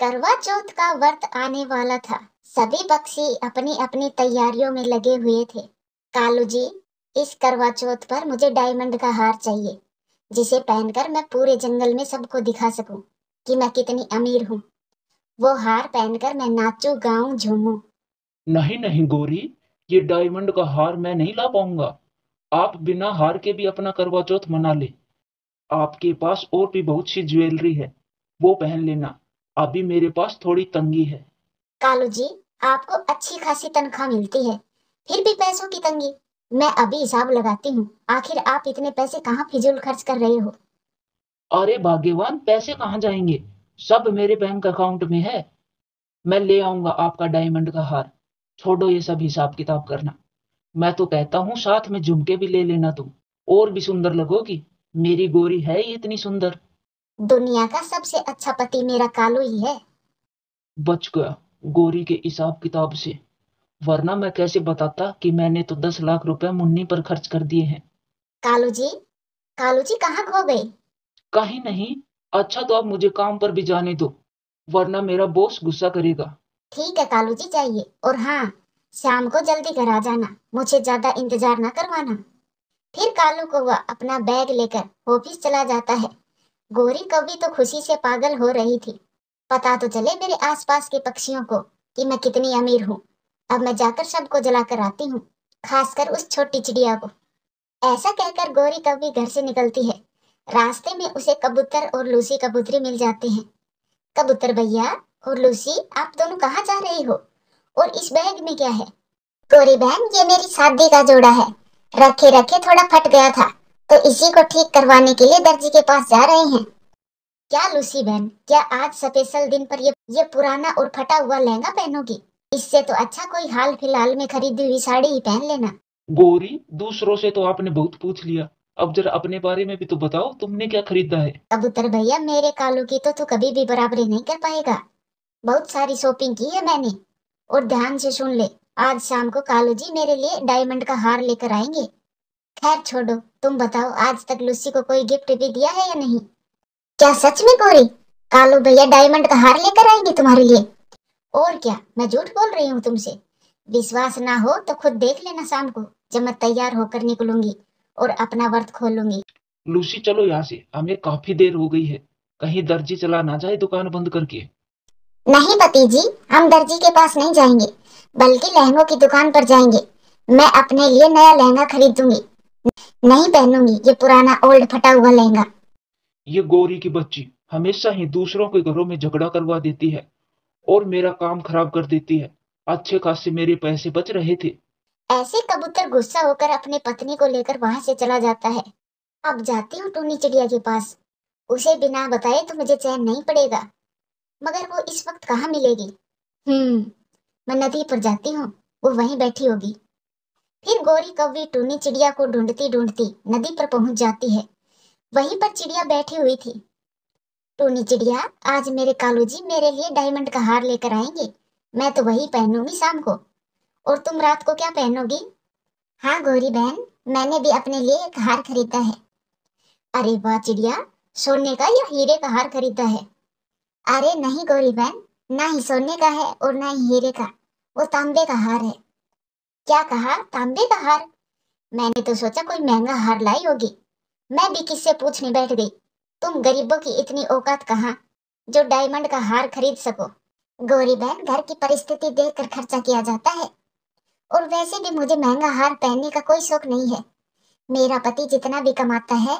करवा चौथ का व्रत आने वाला था। सभी पक्षी अपनी अपनी तैयारियों में लगे हुए थे। कालू जी, इस करवा चौथ पर मुझे डायमंड का हार चाहिए, जिसे पहनकर मैं पूरे जंगल में सबको दिखा सकूं कि मैं कितनी अमीर हूँ। वो हार पहनकर मैं नाचूं, गाऊं, झूमूं। नहीं नहीं गौरी, ये डायमंड का हार मैं नहीं ला पाऊंगा। आप बिना हार के भी अपना करवा चौथ मना ले। आपके पास और भी बहुत सी ज्वेलरी है, वो पहन लेना। अभी मेरे पास थोड़ी तंगी है। कालू जी, आपको अच्छी खासी तनख्वाह मिलती है, फिर भी पैसों की तंगी। मैं अभी हिसाब लगाती हूँ, आखिर आप इतने पैसे कहाँ फिजूल खर्च कर रहे हो। अरे भाग्यवान, पैसे कहाँ जाएंगे? सब मेरे बैंक अकाउंट में है। मैं ले आऊंगा आपका डायमंड का हार। छोड़ो ये सब हिसाब किताब करना। मैं तो कहता हूँ साथ में झुमके भी ले लेना तुम। और भी सुंदर लगोगी। मेरी गोरी है ही इतनी सुंदर। दुनिया का सबसे अच्छा पति मेरा कालू ही है। बच गया गोरी के हिसाब किताब से। वरना मैं कैसे बताता कि मैंने तो 10 लाख रुपए मुन्नी पर खर्च कर दिए हैं। कालू जी, कालू जी कहाँ खो गए। कहीं नहीं। अच्छा तो अब मुझे काम पर भी जाने दो, वरना मेरा बॉस गुस्सा करेगा। ठीक है कालू जी, जाइए। और हाँ, शाम को जल्दी घर आ जाना, मुझे ज्यादा इंतजार ना करवाना। फिर कालू कौवा अपना बैग लेकर ऑफिस चला जाता है। गोरी कौवी तो खुशी से पागल हो रही थी। पता तो चले मेरे आसपास के पक्षियों को कि मैं कितनी अमीर हूँ। अब मैं जाकर सबको जलाकर आती हूँ, खासकर उस छोटी चिड़िया को। ऐसा कहकर गोरी कौवी घर से निकलती है। रास्ते में उसे कबूतर और लूसी कबूतरी मिल जाते हैं। कबूतर भैया और लूसी, आप दोनों कहाँ जा रही हो? और इस बैग में क्या है? गोरी बहन, ये मेरी शादी का जोड़ा है। रखे रखे थोड़ा फट गया था, तो इसी को ठीक करवाने के लिए दर्जी के पास जा रहे हैं। क्या लूसी बहन, क्या आज स्पेशल दिन पर ये पुराना और फटा हुआ लहंगा पहनोगी? इससे तो अच्छा कोई हाल फिलहाल में खरीदी हुई साड़ी ही पहन लेना। गोरी, दूसरों से तो आपने बहुत पूछ लिया। अब जरा अपने बारे में भी तो बताओ, तुमने क्या खरीदा है? कबूतर भैया, मेरे कालू की तो तू कभी भी बराबरी नहीं कर पाएगा। बहुत सारी शॉपिंग की है मैंने। और ध्यान से सुन ले, आज शाम को कालू जी मेरे लिए डायमंड का हार लेकर आएंगे। खैर छोड़ो, तुम बताओ आज तक लूसी को कोई गिफ्ट भी दिया है या नहीं? क्या सच में गोरी? कालू भैया डायमंड का हार लेकर आएंगे तुम्हारे लिए? और क्या, मैं झूठ बोल रही हूँ तुमसे? विश्वास ना हो तो खुद देख लेना शाम को, जब मैं तैयार होकर निकलूंगी और अपना व्रत खोलूंगी। लूसी, चलो यहाँ से, हमें काफी देर हो गई है। कहीं दर्जी चला ना जाए दुकान बंद करके। नहीं पति जी, हम दर्जी के पास नहीं जाएंगे, बल्कि लहंगों की दुकान पर जाएंगे। मैं अपने लिए नया लहंगा खरीदूंगी, नहीं पहनूंगी ये पुराना ओल्ड फटा हुआ लहंगा। ये गोरी की बच्ची हमेशा ही दूसरों के घरों में झगड़ा करवा देती है और मेरा काम खराब कर देती है। अच्छे खासे मेरे पैसे बच रहे थे। ऐसे कबूतर गुस्सा होकर अपने पत्नी को लेकर वहां से चला जाता है। अब जाती हूँ टूनी चिड़िया के पास, उसे बिना बताए तो मुझे चैन नहीं पड़ेगा। मगर वो इस वक्त कहाँ मिलेगी? हम्म, मैं नदी पर जाती हूँ, वो वहीं बैठी होगी। फिर गोरी कौवी टूनी चिड़िया को ढूंढती ढूंढती नदी पर पहुंच जाती है। वहीं पर चिड़िया बैठी हुई थी। टूनी चिड़िया, आज मेरे कालू जी मेरे लिए डायमंड का हार लेकर आएंगे। मैं तो वही पहनूंगी शाम को। और तुम रात को क्या पहनोगी? हाँ गोरी बहन, मैंने भी अपने लिए एक हार खरीदा है। अरे वाह चिड़िया, सोने का या हीरे का हार खरीदा है? अरे नहीं गोरी बहन, ना ही सोने का है और ना ही हीरे का, वो तांबे का हार है। क्या कहा, तांबे का हार? मैंने तो सोचा कोई महंगा हार लाई होगी। मैं भी किससे पूछने बैठ गई। तुम गरीबों की इतनी औकात कहाँ, जो डायमंड का हार खरीद सको। गोरी बहन, घर की परिस्थिति देखकर खर्चा किया जाता है। और वैसे भी मुझे महंगा हार पहनने का कोई शौक नहीं है। मेरा पति जितना भी कमाता है,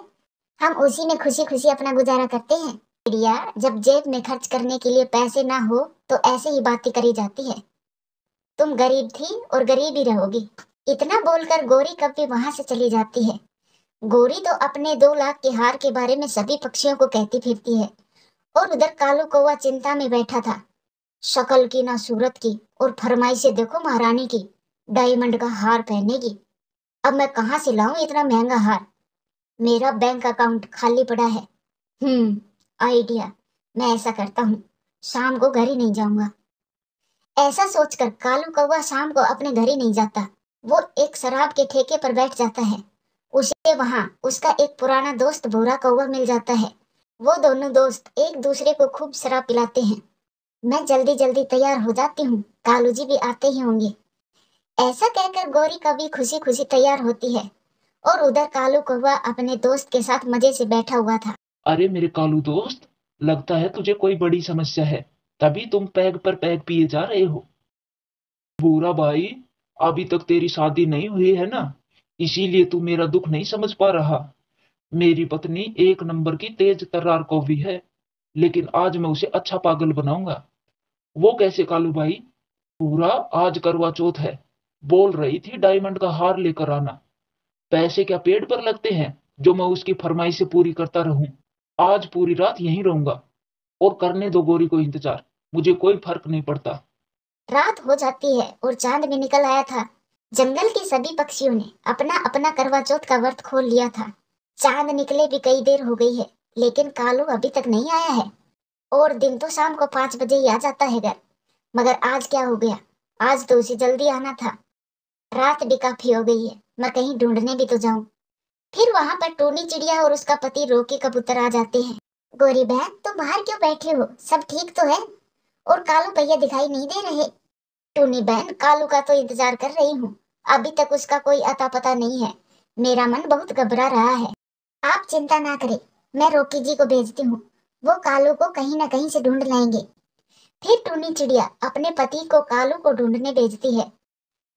हम उसी में खुशी खुशी अपना गुजारा करते हैं। चिड़िया, जब जेब में खर्च करने के लिए पैसे ना हो तो ऐसे ही बातें करी जाती है। तुम गरीब थी और गरीब ही रहोगी। इतना बोलकर गोरी कभी वहां से चली जाती है। गोरी तो अपने 2 लाख के हार के बारे में सभी पक्षियों को कहती फिरती है। और उधर कालू कौवा चिंता में बैठा था। शक्ल की ना सूरत की, और फरमाइशें देखो महारानी की, डायमंड का हार पहनेगी। अब मैं कहाँ से लाऊं इतना महंगा हार? मेरा बैंक अकाउंट खाली पड़ा है। आइडिया, मैं ऐसा करता हूँ, शाम को घर ही नहीं जाऊंगा। ऐसा सोचकर कालू कौवा शाम को अपने घर ही नहीं जाता। वो एक शराब के ठेके पर बैठ जाता है। उसे वहां उसका एक पुराना दोस्त भूरा कौवा मिल जाता है। वो दोनों दोस्त एक दूसरे को खूब शराब पिलाते हैं। मैं जल्दी जल्दी तैयार हो जाती हूँ, कालू जी भी आते ही होंगे। ऐसा कहकर गौरी कभी खुशी खुशी तैयार होती है और उधर कालू कौवा अपने दोस्त के साथ मजे से बैठा हुआ था। अरे मेरे कालू दोस्त, लगता है तुझे कोई बड़ी समस्या है, तभी तुम पैग पर पैग पिए जा रहे हो। बुरा भाई, अभी तक तेरी शादी नहीं हुई है ना, इसीलिए तू मेरा दुख नहीं समझ पा रहा। मेरी पत्नी एक नंबर की तेज तर्रार कौवी है, लेकिन आज मैं उसे अच्छा पागल बनाऊंगा। वो कैसे कालू भाई? पूरा आज करवा चौथ है, बोल रही थी डायमंड का हार लेकर आना। पैसे क्या पेड़ पर लगते हैं जो मैं उसकी फरमाइश पूरी करता रहूं? आज पूरी रात यहीं रहूंगा और करने दो गोरी को इंतजार, मुझे कोई फर्क नहीं पड़ता। रात हो जाती है और चांद भी निकल आया था। जंगल के सभी पक्षियों ने अपना अपना करवा चौथ का व्रत खोल लिया था। चांद निकले भी कई देर हो गई है, लेकिन कालू अभी तक नहीं आया है। और दिन तो शाम को 5 बजे ही आ जाता है घर। मगर आज क्या हो गया? आज तो उसे जल्दी आना था। रात भी काफी हो गई है, मैं कहीं ढूंढने भी तो जाऊं। फिर वहां पर टूनी चिड़िया और उसका पति रोकी कबूतर आ जाते हैं। गोरी बहन, तुम बाहर क्यों बैठे हो? सब ठीक तो है? और कालू भैया दिखाई नहीं दे रहे? टूनी बहन, कालू का तो इंतजार कर रही हूँ, अभी तक उसका कोई अता पता नहीं है। मेरा मन बहुत घबरा रहा है। आप चिंता ना करें, मैं रोकी जी को भेजती हूँ, वो कालू को कहीं न कहीं से ढूंढ लाएंगे। फिर टूनी चिड़िया अपने पति को कालू को ढूंढने भेजती है।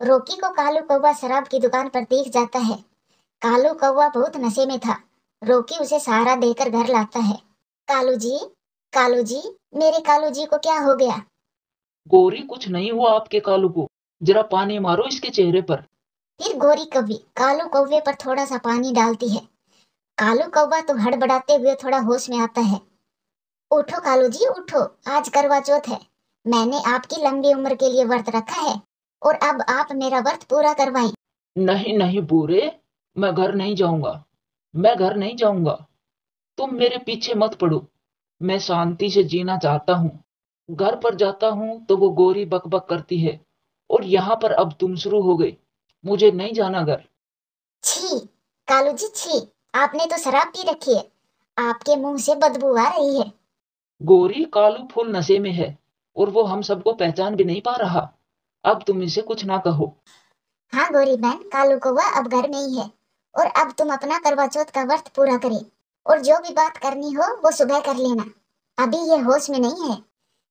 रोकी को कालू कौवा शराब की दुकान पर दिख जाता है। कालू कौवा बहुत नशे में था। रोकी उसे सहारा देकर घर लाता है। कालू जी, कालू जी, मेरे कालू जी को क्या हो गया? गोरी, कुछ नहीं हुआ आपके कालू को, जरा पानी मारो इसके चेहरे पर। फिर गोरी कौवी कालू कौवे पर थोड़ा सा पानी डालती है। कालू कौवा तो हड़बड़ाते हुए थोड़ा होश में आता है। उठो कालू जी उठो, आज करवा चौथ है। मैंने आपकी लंबी उम्र के लिए व्रत रखा है और अब आप मेरा व्रत पूरा करवाएं। नहीं नहीं बूरे, मैं घर नहीं जाऊंगा, मैं घर नहीं जाऊंगा। तुम मेरे पीछे मत पड़ो, मैं शांति से जीना चाहता हूँ। घर पर जाता हूँ तो वो गोरी बकबक करती है, और यहाँ पर अब तुम शुरू हो गई। मुझे नहीं जाना घर। छी, कालू जी छी, आपने तो शराब पी रखी है, आपके मुंह से बदबू आ रही है। गोरी, कालू फुल नशे में है और वो हम सबको पहचान भी नहीं पा रहा। अब तुम इसे कुछ ना कहो। हाँ गोरी बहन, कालू कौवा अब घर में ही है और अब तुम अपना करवा चौथ का व्रत पूरा करें और जो भी बात करनी हो वो सुबह कर लेना, अभी ये होश में नहीं है।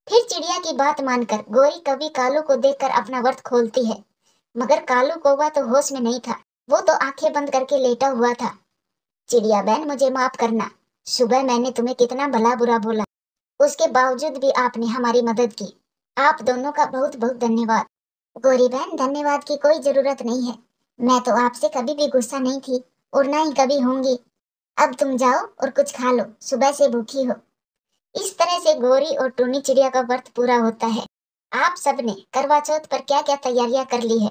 फिर चिड़िया की बात मानकर गोरी कभी कालू को देखकर अपना व्रत खोलती है। मगर कालू कौवा तो होश में नहीं था, वो तो आंखें बंद करके लेटा हुआ था। चिड़िया बहन, मुझे माफ करना, सुबह मैंने तुम्हें कितना भला बुरा बोला, उसके बावजूद भी आपने हमारी मदद की। आप दोनों का बहुत बहुत धन्यवाद। गोरी बहन, धन्यवाद की कोई जरूरत नहीं है, मैं तो आपसे कभी भी गुस्सा नहीं थी और ना ही कभी होंगी। अब तुम जाओ और कुछ खा लो, सुबह से भूखी हो। इस तरह से गोरी और टूनी चिड़िया का व्रत पूरा होता है। आप सबने करवा चौथ पर क्या क्या तैयारियां कर ली है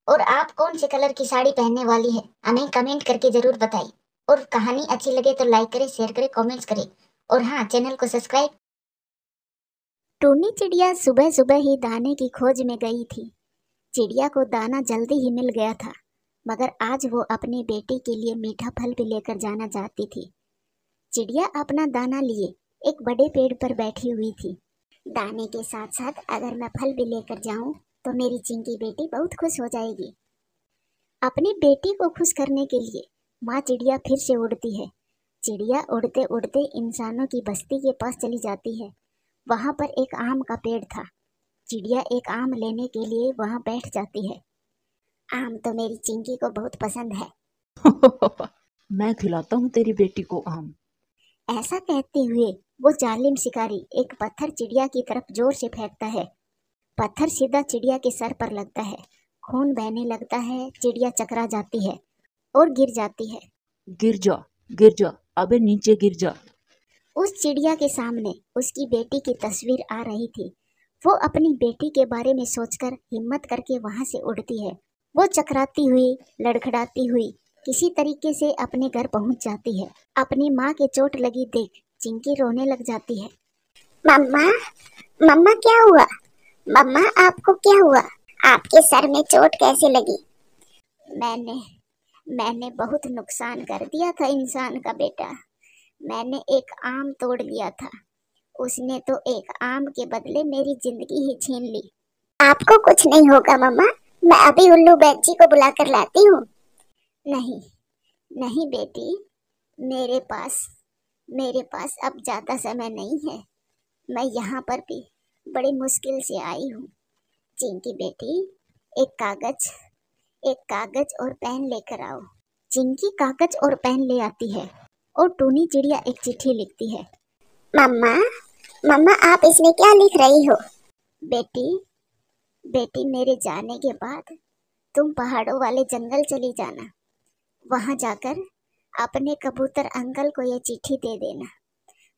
और आप कौन से कलर की साड़ी पहनने वाली है, हमें कमेंट करके जरूर बताइए। और कहानी अच्छी लगे तो लाइक करें, शेयर करें, कमेंट्स करें और हाँ, चैनल को सब्सक्राइब। टूनी चिड़िया सुबह सुबह ही दाने की खोज में गई थी। चिड़िया को दाना जल्दी ही मिल गया था, मगर आज वो अपनी बेटी के लिए मीठा फल भी लेकर जाना चाहती थी। चिड़िया अपना दाना लिए एक बड़े पेड़ पर बैठी हुई थी। दाने के साथ साथ अगर मैं फल भी लेकर जाऊं तो मेरी चिंकी बेटी बहुत खुश हो जाएगी। अपनी बेटी को खुश करने के लिए माँ चिड़िया फिर से उड़ती है। चिड़िया उड़ते उड़ते इंसानों की बस्ती के पास चली जाती है। वहां पर एक आम का पेड़ था। चिड़िया एक आम लेने के लिए वहां बैठ जाती है। आम तो मेरी चिंकी को बहुत पसंद है। मैं खिलाता हूँ तेरी बेटी को आम। ऐसा कहते हुए वो जालिम शिकारी एक पत्थर चिड़िया की तरफ जोर से फेंकता है। पत्थर सीधा चिड़िया के सर पर लगता है। खून बहने लगता है। चिड़िया चकरा जाती है और गिर जाती है। गिर जा, अबे नीचे गिर जा। उस चिड़िया के सामने उसकी बेटी की तस्वीर आ रही थी। वो अपनी बेटी के बारे में सोचकर हिम्मत करके वहां से उड़ती है। वो चकराती हुई, लड़खड़ाती हुई किसी तरीके से अपने घर पहुंच जाती है। अपनी माँ के चोट लगी देख चिंकी रोने लग जाती है। मम्मा, मम्मा क्या हुआ? मम्मा, आपको क्या हुआ? आपके सर में चोट कैसे लगी? मैंने बहुत नुकसान कर दिया था इंसान का बेटा। मैंने एक आम तोड़ लिया था उसने तो एक आम के बदले मेरी जिंदगी ही छीन ली। आपको कुछ नहीं होगा मम्मा, मैं अभी उल्लू बैची को बुला कर लाती हूँ। नहीं नहीं बेटी, मेरे पास अब ज्यादा समय नहीं है। मैं यहाँ पर भी बड़ी मुश्किल से आई हूँ। चिंकी बेटी, एक कागज और पेन लेकर आओ। चिंकी कागज और पेन ले आती है और टूनी चिड़िया एक चिट्ठी लिखती है। मम्मा, मम्मा आप इसमें क्या लिख रही हो? बेटी मेरे जाने के बाद तुम पहाड़ों वाले जंगल चली जाना। वहां जाकर अपने कबूतर अंकल को ये चिट्ठी दे देना।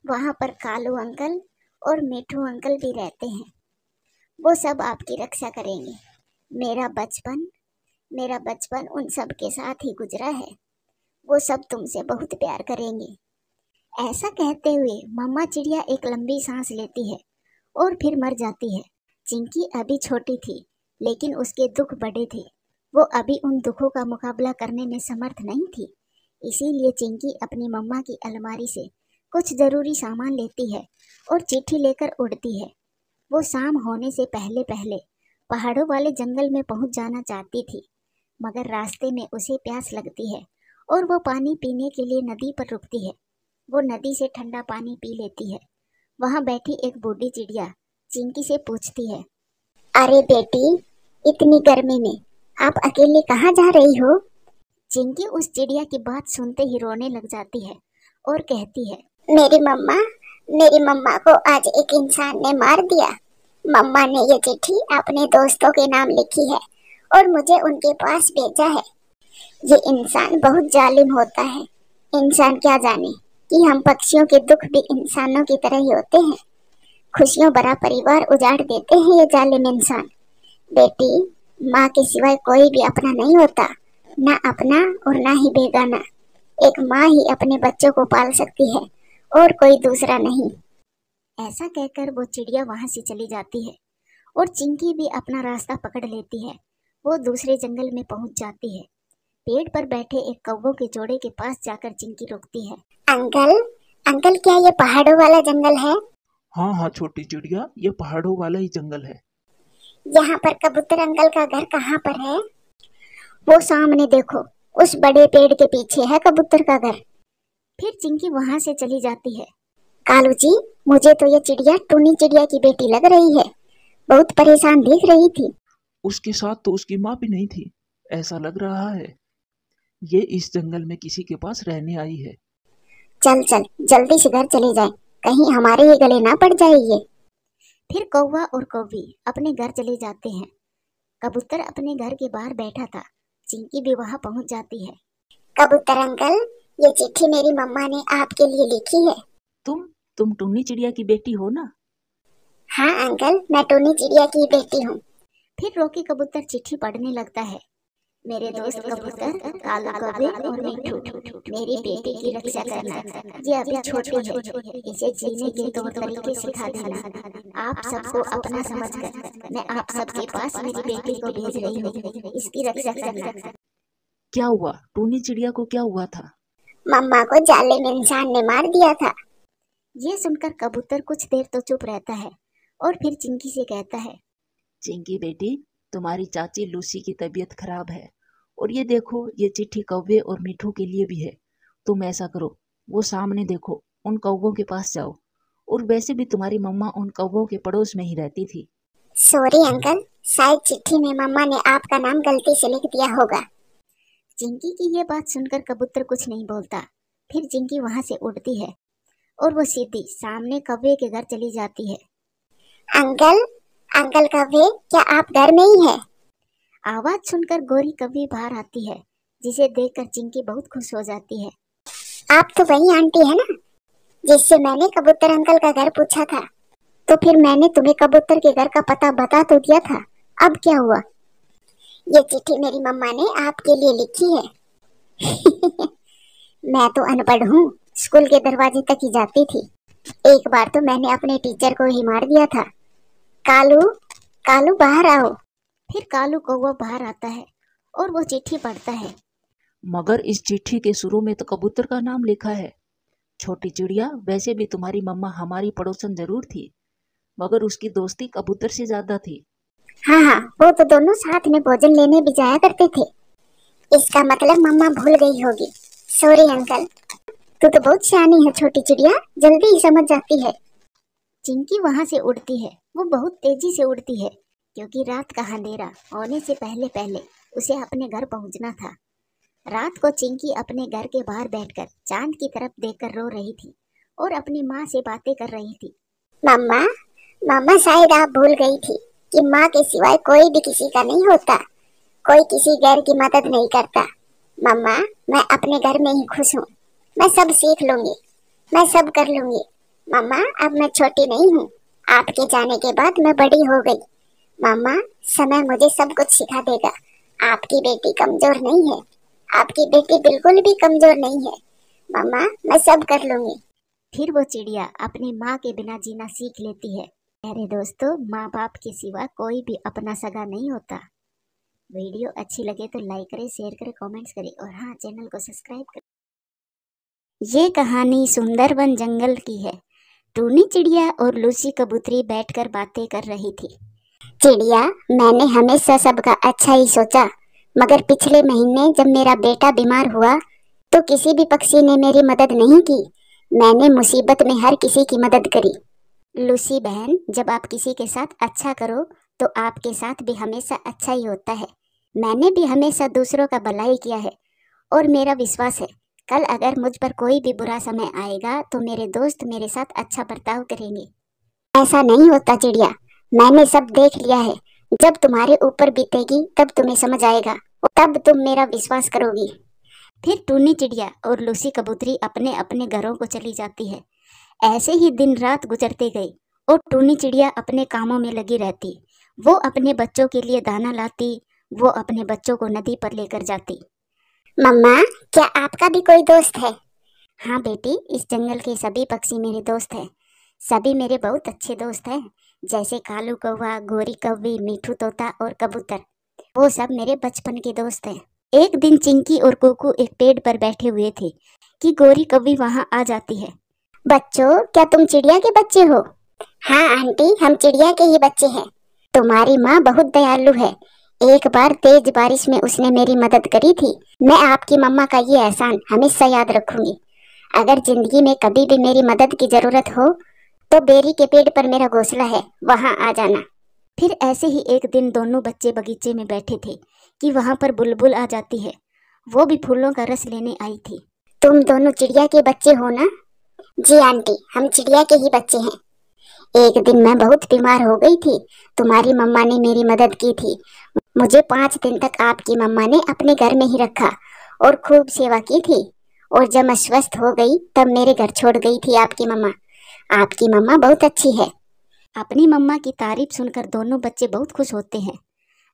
वहां पर कालू अंकल और मिठू अंकल भी रहते हैं। वो सब आपकी रक्षा करेंगे। मेरा बचपन उन सब के साथ ही गुजरा है। वो सब तुमसे बहुत प्यार करेंगे। ऐसा कहते हुए मम्मा चिड़िया एक लंबी सांस लेती है और फिर मर जाती है। चिंकी अभी छोटी थी, लेकिन उसके दुख बड़े थे। वो अभी उन दुखों का मुकाबला करने में समर्थ नहीं थी। इसीलिए चिंकी अपनी मम्मा की अलमारी से कुछ जरूरी सामान लेती है और चिट्ठी लेकर उड़ती है। वो शाम होने से पहले पहले पहाड़ों वाले जंगल में पहुंच जाना चाहती थी, मगर रास्ते में उसे प्यास लगती है और वो पानी पीने के लिए नदी पर रुकती है। वो नदी से ठंडा पानी पी लेती है। वहां बैठी एक बूढ़ी चिड़िया चिंकी से पूछती है, अरे बेटी, इतनी गर्मी में आप अकेले कहाँ जा रही हो? चिंकी उस चिड़िया की बात सुनते ही रोने लग जाती है और कहती है, मेरी मम्मा को आज एक इंसान ने मार दिया। मम्मा ने ये चिट्ठी अपने दोस्तों के नाम लिखी है और मुझे उनके पास भेजा है। ये इंसान बहुत जालिम होता है। इंसान क्या जाने कि हम पक्षियों के दुख भी इंसानों की तरह ही होते हैं। खुशियों भरा परिवार उजाड़ देते हैं ये जालिम इंसान। बेटी, माँ के सिवाय कोई भी अपना नहीं होता, ना अपना और ना ही बेगाना। एक माँ ही अपने बच्चों को पाल सकती है और कोई दूसरा नहीं। ऐसा कहकर वो चिड़िया वहां से चली जाती है और चिंकी भी अपना रास्ता पकड़ लेती है। वो दूसरे जंगल में पहुंच जाती है। पेड़ पर बैठे एक कौवों के जोड़े के पास जाकर चिंकी रुकती है। अंकल क्या ये पहाड़ों वाला जंगल है? हाँ हाँ छोटी चिड़िया, ये पहाड़ों वाला ही जंगल है। यहाँ पर कबूतर अंकल का घर कहाँ पर है? वो सामने देखो, उस बड़े पेड़ के पीछे है कबूतर का घर। फिर चिंकी वहां से चली जाती है। कालू जी, मुझे तो ये चिड़िया टूनी चिड़िया की बेटी लग रही है। बहुत परेशान दिख रही थी। उसके साथ तो उसकी माँ भी नहीं थी, ऐसा लग रहा है। ये इस जंगल में किसी के पास रहने आई है। चल जल्दी से घर चले जाएं, कहीं हमारे ही गले ना पड़ जाए ये। फिर कौवा और कौवी अपने घर चले जाते हैं। कबूतर अपने घर के बाहर बैठा था। चिंकी भी वहां पहुंच जाती है। कबूतर अंकल, ये चिट्ठी मेरी मम्मा ने आपके लिए लिखी है। तुम टूनी चिड़िया की बेटी हो ना? हाँ अंकल, मैं टूनी चिड़िया की बेटी हूँ। फिर रॉकी कबूतर चिट्ठी पढ़ने लगता है। मेरे दोस्त कबूतर, कालू कौवे और मिठू, मेरी बेटी की रक्षा करना। ये अभी छोटी है, इसे जीने के तौर तरीके सिखा देना। आप सबको अपना समझकर मैं आप सबके पास मेरी बेटी को भेज रही हूँ। इसकी रक्षा करना। क्या हुआ? टूनी चिड़िया को क्या हुआ था? मम्मा को जालिम इंसान ने मार दिया था। ये सुनकर कबूतर कुछ देर तो चुप रहता है और फिर चिंकी से कहता है, चिंकी बेटी, तुम्हारी चाची लूसी की तबीयत खराब है और ये देखो, ये चिट्ठी कौवे और मिठू के लिए भी है। तुम ऐसा करो, वो सामने देखो, उन कौवों के पास जाओ। और वैसे भी तुम्हारी मम्मा उन कौवों के पड़ोस में ही रहती थी। सॉरी अंकल, शायद चिट्ठी में मम्मा ने आपका नाम गलती से लिख दिया होगा। चिंकी की ये बात सुनकर कबूतर कुछ नहीं बोलता। फिर चिंकी वहां से उड़ती है और वो सीधी सामने कौवे के घर चली जाती है। अंकल कौवे, क्या आप घर में ही है? आवाज सुनकर गोरी कौवी बाहर आती है, जिसे देखकर चिंकी बहुत खुश हो जाती है। आप तो वही आंटी है ना, जिससे मैंने कबूतर अंकल का घर पूछा था। तो फिर मैंने तुम्हें कबूतर के घर का पता बता तो दिया था, अब क्या हुआ? ये चिट्ठी मेरी मम्मा ने आपके लिए लिखी है। मैं तो अनपढ़ हूँ, स्कूल के दरवाजे तक ही जाती थी। एक बार तो मैंने अपने टीचर को ही मार दिया था। कालू बाहर आओ। फिर कालू कौवा बाहर आता है और वो चिट्ठी पढ़ता है। मगर इस चिट्ठी के शुरू में तो कबूतर का नाम लिखा है। छोटी चिड़िया, वैसे भी तुम्हारी मम्मा हमारी पड़ोसन जरूर थी, मगर उसकी दोस्ती कबूतर से ज्यादा थी। हाँ हाँ, वो तो दोनों साथ में भोजन लेने भी जाया करते थे। इसका मतलब मम्मा भूल गई होगी। Sorry uncle. तू तो बहुत सियानी है छोटी चिड़िया, जल्दी ही समझ जाती है। चिंकी वहाँ से उड़ती है। वो बहुत तेजी से उड़ती है क्योंकि रात का अंधेरा होने से पहले पहले उसे अपने घर पहुंचना था। रात को चिंकी अपने घर के बाहर बैठकर चांद की तरफ देखकर रो रही थी और अपनी माँ से बातें कर रही थी। मम्मा, मम्मा शायद आप भूल गई थी कि माँ के सिवाय कोई भी किसी का नहीं होता, कोई किसी गैर की मदद नहीं करता। मम्मा, मैं अपने घर में ही खुश हूँ। मैं सब सीख लूंगी, मैं सब कर लूंगी। मम्मा, अब मैं छोटी नहीं हूँ। आपके जाने के बाद मैं बड़ी हो गई। मम्मा, समय मुझे सब कुछ सिखा देगा। आपकी बेटी कमजोर नहीं है। आपकी बेटी बिल्कुल भी कमजोर नहीं है। मम्मा, मैं सब कर लूंगी। फिर वो चिड़िया अपनी माँ के बिना जीना सीख लेती है। अरे दोस्तों, माँ बाप के सिवा कोई भी अपना सगा नहीं होता। वीडियो अच्छी लगे तो लाइक करें, शेयर करें, कमेंट्स करें और हाँ, चैनल को सब्सक्राइब करें। ये कहानी सुंदरबन जंगल की है। टूनी चिड़िया और लूसी कबूतरी बैठकर बातें कर रही थी। चिड़िया, मैंने हमेशा सबका अच्छा ही सोचा, मगर पिछले महीने जब मेरा बेटा बीमार हुआ तो किसी भी पक्षी ने मेरी मदद नहीं की। मैंने मुसीबत में हर किसी की मदद करी। लूसी बहन, जब आप किसी के साथ अच्छा करो तो आपके साथ भी हमेशा अच्छा ही होता है। मैंने भी हमेशा दूसरों का भलाई किया है और मेरा विश्वास है कल अगर मुझ पर कोई भी बुरा समय आएगा तो मेरे दोस्त मेरे साथ अच्छा बर्ताव करेंगे। ऐसा नहीं होता चिड़िया, मैंने सब देख लिया है। जब तुम्हारे ऊपर बीतेगी तब तुम्हें समझ आएगा और तब तुम मेरा विश्वास करोगी। फिर टूनी चिड़िया और लूसी कबूतरी अपने अपने घरों को चली जाती है। ऐसे ही दिन रात गुजरते गए और टूनी चिड़िया अपने कामों में लगी रहती। वो अपने बच्चों के लिए दाना लाती, वो अपने बच्चों को नदी पर लेकर जाती। मम्मा, क्या आपका भी कोई दोस्त है? हाँ बेटी, इस जंगल के सभी पक्षी मेरे दोस्त हैं। सभी मेरे बहुत अच्छे दोस्त हैं, जैसे कालू कौवा, गोरी कौवी, मिठू तोता और कबूतर। वो सब मेरे बचपन के दोस्त हैं। एक दिन चिंकी और कुकू एक पेड़ पर बैठे हुए थे कि गोरी कौवी वहाँ आ जाती है। बच्चों, क्या तुम चिड़िया के बच्चे हो? हाँ आंटी, हम चिड़िया के ही बच्चे हैं। तुम्हारी माँ बहुत दयालु है। एक बार तेज बारिश में उसने मेरी मदद करी थी। मैं आपकी मम्मा का ये एहसान हमेशा याद रखूंगी। अगर जिंदगी में कभी भी मेरी मदद की जरूरत हो तो बेरी के पेड़ पर मेरा घोंसला है, वहाँ आ जाना। फिर ऐसे ही एक दिन दोनों बच्चे बगीचे में बैठे थे कि वहाँ पर बुलबुल आ जाती है। वो भी फूलों का रस लेने आई थी। तुम दोनों चिड़िया के बच्चे हो ना? जी आंटी, हम चिड़िया के ही बच्चे हैं। एक दिन मैं बहुत बीमार हो गई थी। तुम्हारी मम्मा ने मेरी मदद की थी। मुझे 5 दिन तक आपकी मम्मा ने अपने घर में ही रखा और खूब सेवा की थी। और जब मैं स्वस्थ हो गई तब मेरे घर छोड़ गई थी आपकी मम्मा। आपकी मम्मा बहुत अच्छी है। अपनी मम्मा की तारीफ सुनकर दोनों बच्चे बहुत खुश होते हैं।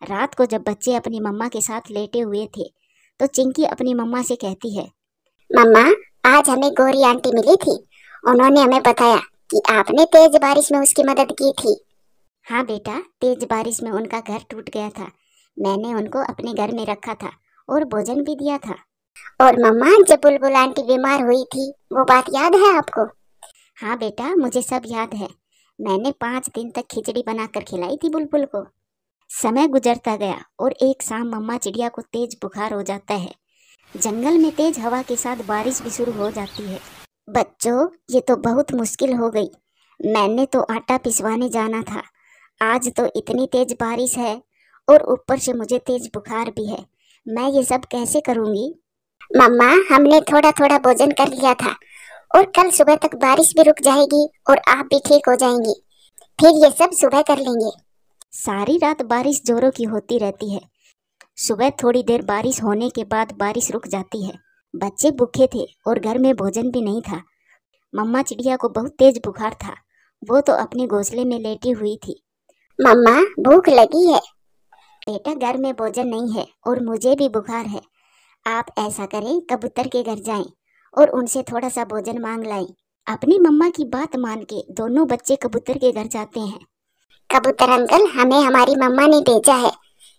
रात को जब बच्चे अपनी मम्मा के साथ लेटे हुए थे तो चिंकी अपनी मम्मा से कहती है, मम्मा, आज हमें गोरी आंटी मिली थी। उन्होंने हमें बताया कि आपने तेज बारिश में उसकी मदद की थी। हाँ बेटा, तेज बारिश में उनका घर टूट गया था। मैंने उनको अपने घर में रखा था और भोजन भी दिया था। और मम्मा, जब बुलबुल आंटी बीमार हुई थी, वो बात याद है आपको? हाँ बेटा, मुझे सब याद है। मैंने 5 दिन तक खिचड़ी बनाकर खिलाई थी बुलबुल को। समय गुजरता गया और एक शाम मम्मा चिड़िया को तेज बुखार हो जाता है। जंगल में तेज हवा के साथ बारिश भी शुरू हो जाती है। बच्चों, ये तो बहुत मुश्किल हो गई। मैंने तो आटा पिसवाने जाना था। आज तो इतनी तेज बारिश है और ऊपर से मुझे तेज बुखार भी है। मैं ये सब कैसे करूँगी? मम्मा, हमने थोड़ा थोड़ा भोजन कर लिया था और कल सुबह तक बारिश भी रुक जाएगी और आप भी ठीक हो जाएंगी। फिर ये सब सुबह कर लेंगे। सारी रात बारिश जोरों की होती रहती है। सुबह थोड़ी देर बारिश होने के बाद बारिश रुक जाती है। बच्चे भूखे थे और घर में भोजन भी नहीं था। मम्मा चिड़िया को बहुत तेज बुखार था। वो तो अपने घोंसले में लेटी हुई थी। मम्मा, भूख लगी है। बेटा, घर में भोजन नहीं है और मुझे भी बुखार है। आप ऐसा करें, कबूतर के घर जाएं और उनसे थोड़ा सा भोजन मांग लाएं। अपनी मम्मा की बात मान के दोनों बच्चे कबूतर के घर जाते हैं। कबूतर अंकल, हमें हमारी मम्मा ने भेजा है।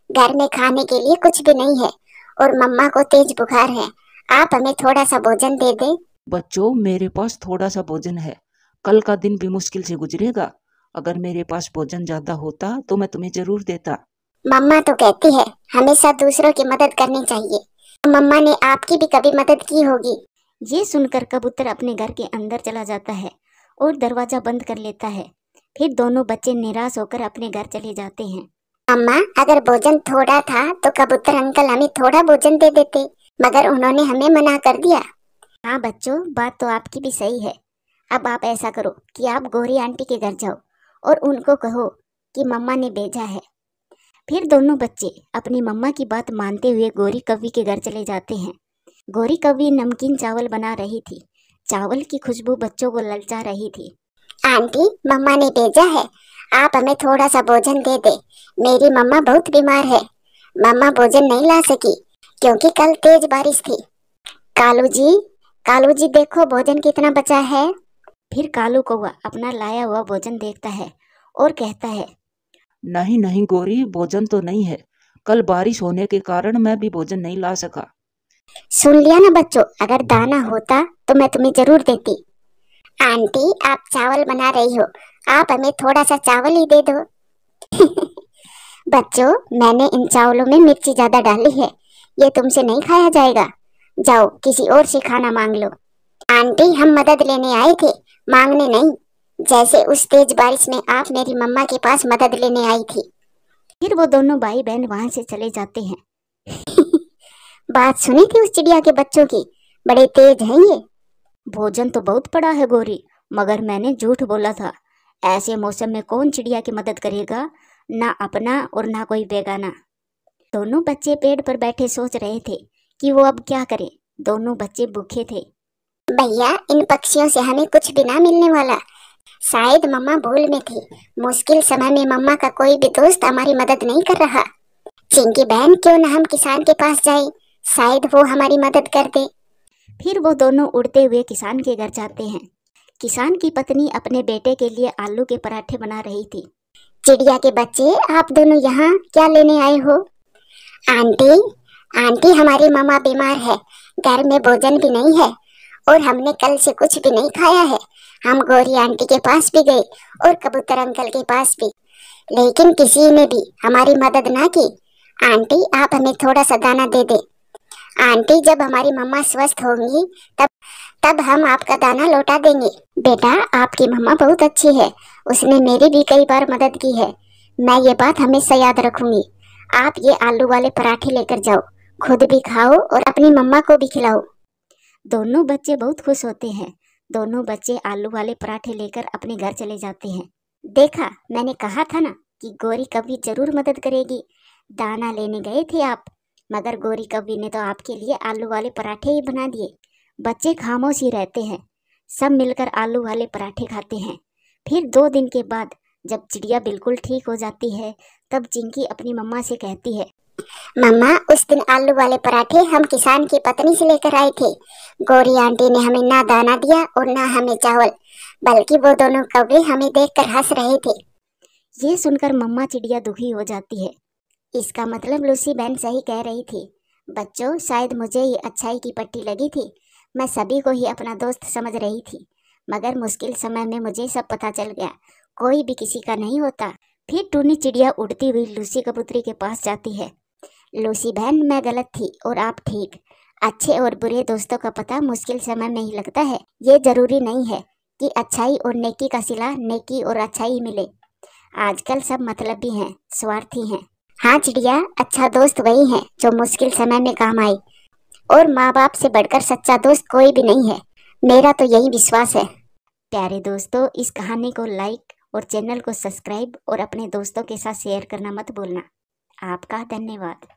घर में खाने के लिए कुछ भी नहीं है और मम्मा को तेज बुखार है। आप हमें थोड़ा सा भोजन दे दे बच्चों, मेरे पास थोड़ा सा भोजन है, कल का दिन भी मुश्किल से गुजरेगा। अगर मेरे पास भोजन ज्यादा होता तो मैं तुम्हें जरूर देता। मम्मा तो कहती है हमेशा दूसरों की मदद करनी चाहिए। मम्मा ने आपकी भी कभी मदद की होगी। ये सुनकर कबूतर अपने घर के अंदर चला जाता है और दरवाजा बंद कर लेता है। फिर दोनों बच्चे निराश होकर अपने घर चले जाते हैं। अम्मा, अगर भोजन थोड़ा था तो कबूतर अंकल हमें थोड़ा भोजन दे देते, मगर उन्होंने हमें मना कर दिया। हाँ बच्चों, बात तो आपकी भी सही है। अब आप ऐसा करो कि आप गौरी आंटी के घर जाओ और उनको कहो कि मम्मा ने भेजा है। फिर दोनों बच्चे अपनी मम्मा की बात मानते हुए गौरी कव्वी के घर चले जाते हैं। गौरी कव्वी नमकीन चावल बना रही थी। चावल की खुशबू बच्चों को ललचा रही थी। आंटी, मम्मा ने भेजा है, आप हमें थोड़ा सा भोजन दे दे। मेरी मम्मा बहुत बीमार है। मम्मा भोजन नहीं ला सकी क्योंकि कल तेज बारिश थी। कालू जी देखो भोजन कितना बचा है। फिर कालू कौवा अपना लाया हुआ भोजन देखता है और कहता है, नहीं नहीं गौरी, भोजन तो नहीं है, कल बारिश होने के कारण मैं भी भोजन नहीं ला सका। सुन लिया ना बच्चों, अगर दाना होता तो मैं तुम्हें जरूर देती। आंटी, आप चावल बना रही हो, आप हमें थोड़ा सा चावल ही दे दो। बच्चों, मैंने इन चावलों में मिर्ची ज्यादा डाली है, ये तुमसे नहीं खाया जाएगा। जाओ किसी और से खाना मांग लो। आंटी, हम मदद लेने आए थे, मांगने नहीं, जैसे उस तेज बारिश में आप मेरी मम्मा के पास मदद लेने आई थी। फिर वो दोनों भाई बहन वहां से चले जाते हैं। बात सुनी थी उस चिड़िया के बच्चों की, बड़े तेज हैं ये। भोजन तो बहुत पड़ा है गौरी, मगर मैंने झूठ बोला था। ऐसे मौसम में कौन चिड़िया की मदद करेगा, ना अपना और ना कोई बेगाना। दोनों बच्चे पेड़ पर बैठे सोच रहे थे कि वो अब क्या करें। दोनों बच्चे भूखे थे। भैया, इन पक्षियों से हमें कुछ भी ना मिलने वाला। शायद मम्मा भूल में थी। मुश्किल समय में मम्मा का कोई भी दोस्त हमारी मदद नहीं कर रहा। चिंकी बहन, क्यों ना हम किसान के पास जाएं, शायद वो हमारी मदद कर दे। फिर वो दोनों उड़ते हुए किसान के घर जाते हैं। किसान की पत्नी अपने बेटे के लिए आलू के पराठे बना रही थी। चिड़िया के बच्चे, आप दोनों यहाँ क्या लेने आए हो? आंटी, हमारी मम्मा बीमार है, घर में भोजन भी नहीं है और हमने कल से कुछ भी नहीं खाया है। हम गौरी आंटी के पास भी गए और कबूतर अंकल के पास भी, लेकिन किसी ने भी हमारी मदद ना की। आंटी, आप हमें थोड़ा सा दाना दे दे। आंटी, जब हमारी मम्मा स्वस्थ होंगी तब हम आपका दाना लौटा देंगे। बेटा, आपकी मम्मा बहुत अच्छी है, उसने मेरी भी कई बार मदद की है। मैं ये बात हमेशा याद रखूंगी। आप ये आलू वाले पराठे लेकर जाओ, खुद भी खाओ और अपनी मम्मा को भी खिलाओ। दोनों बच्चे बहुत खुश होते हैं। दोनों बच्चे आलू वाले पराठे लेकर अपने घर चले जाते हैं। देखा, मैंने कहा था ना कि गौरी कभी जरूर मदद करेगी। दाना लेने गए थे आप, मगर गौरी कव्वी ने तो आपके लिए आलू वाले पराठे ही बना दिए। बच्चे खामोश ही रहते हैं। सब मिलकर आलू वाले पराठे खाते हैं। फिर 2 दिन के बाद जब चिड़िया बिल्कुल ठीक हो जाती है, तब चिंकी अपनी मम्मा से कहती है, मम्मा, उस दिन आलू वाले पराठे हम किसान की पत्नी से लेकर आए थे। गौरी आंटी ने हमें ना दाना दिया और ना हमें चावल, बल्कि वो दोनों कौवे हमें देखकर हंस रहे थे। ये सुनकर मम्मा चिड़िया दुखी हो जाती है। इसका मतलब लूसी बहन सही कह रही थी। बच्चों, शायद मुझे ही अच्छाई की पट्टी लगी थी। मैं सभी को ही अपना दोस्त समझ रही थी, मगर मुश्किल समय में मुझे सब पता चल गया। कोई भी किसी का नहीं होता। फिर टूनी चिड़िया उड़ती हुई लूसी कबूतरी के पास जाती है। लूसी बहन, मैं गलत थी और आप ठीक। अच्छे और बुरे दोस्तों का पता मुश्किल समय में ही लगता है। ये जरूरी नहीं है कि अच्छाई और नेकी का सिला नेकी और अच्छाई मिले। आजकल सब मतलबी हैं, स्वार्थी हैं। हाँ चिड़िया, अच्छा दोस्त वही है जो मुश्किल समय में काम आए, और माँ बाप से बढ़कर सच्चा दोस्त कोई भी नहीं है। मेरा तो यही विश्वास है। प्यारे दोस्तों, इस कहानी को लाइक और चैनल को सब्सक्राइब और अपने दोस्तों के साथ शेयर करना मत भूलना। आपका धन्यवाद।